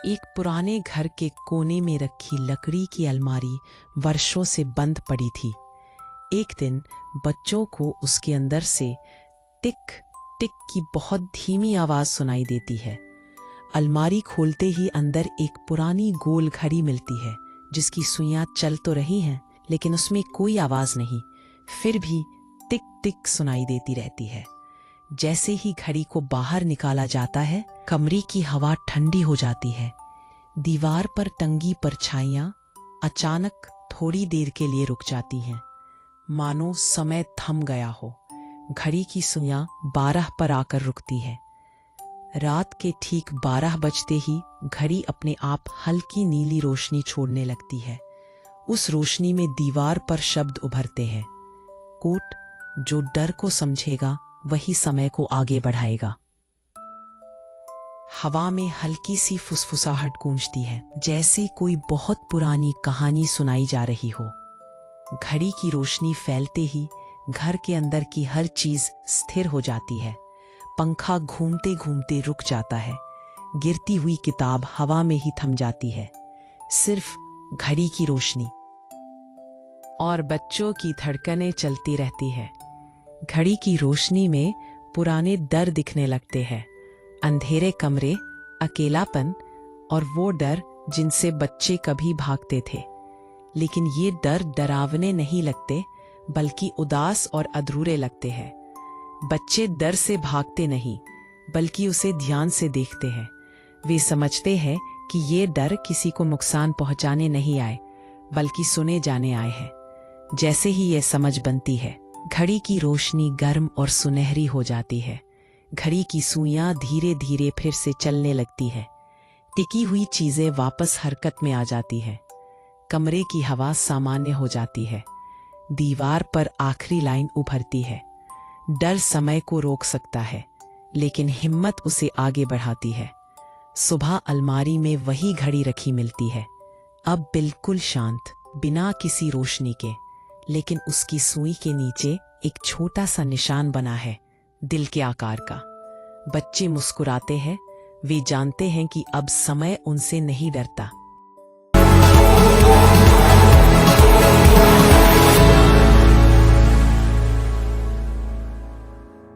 एक पुराने घर के कोने में रखी लकड़ी की अलमारी वर्षों से बंद पड़ी थी। एक दिन बच्चों को उसके अंदर से टिक टिक की बहुत धीमी आवाज सुनाई देती है। अलमारी खोलते ही अंदर एक पुरानी गोल घड़ी मिलती है जिसकी सुइयां चल तो रही हैं लेकिन उसमें कोई आवाज नहीं, फिर भी टिक टिक सुनाई देती रहती है। जैसे ही घड़ी को बाहर निकाला जाता है, कमरे की हवा ठंडी हो जाती है। दीवार पर टंगी परछाइयां अचानक थोड़ी देर के लिए रुक जाती हैं, मानो समय थम गया हो। घड़ी की सुइयां 12 पर आकर रुकती है। रात के ठीक 12 बजते ही घड़ी अपने आप हल्की नीली रोशनी छोड़ने लगती है। उस रोशनी में दीवार पर शब्द उभरते हैं, कोट, जो डर को समझेगा वही समय को आगे बढ़ाएगा। हवा में हल्की सी फुसफुसाहट गूंजती है, जैसे कोई बहुत पुरानी कहानी सुनाई जा रही हो। घड़ी की रोशनी फैलते ही घर के अंदर की हर चीज स्थिर हो जाती है। पंखा घूमते घूमते रुक जाता है, गिरती हुई किताब हवा में ही थम जाती है। सिर्फ घड़ी की रोशनी और बच्चों की धड़कनें चलती रहती है। घड़ी की रोशनी में पुराने डर दिखने लगते हैं, अंधेरे कमरे, अकेलापन और वो डर जिनसे बच्चे कभी भागते थे। लेकिन ये डर डरावने नहीं लगते, बल्कि उदास और अधूरे लगते हैं। बच्चे डर से भागते नहीं, बल्कि उसे ध्यान से देखते हैं। वे समझते हैं कि ये डर किसी को नुकसान पहुंचाने नहीं आए, बल्कि सुने जाने आए हैं। जैसे ही यह समझ बनती है, घड़ी की रोशनी गर्म और सुनहरी हो जाती है। घड़ी की सुइयां धीरे धीरे फिर से चलने लगती है। टिकी हुई चीजें वापस हरकत में आ जाती है। कमरे की हवा सामान्य हो जाती है। दीवार पर आखिरी लाइन उभरती है, डर समय को रोक सकता है, लेकिन हिम्मत उसे आगे बढ़ाती है। सुबह अलमारी में वही घड़ी रखी मिलती है, अब बिल्कुल शांत, बिना किसी रोशनी के। लेकिन उसकी सुई के नीचे एक छोटा सा निशान बना है, दिल के आकार का। बच्चे मुस्कुराते हैं, वे जानते हैं कि अब समय उनसे नहीं डरता।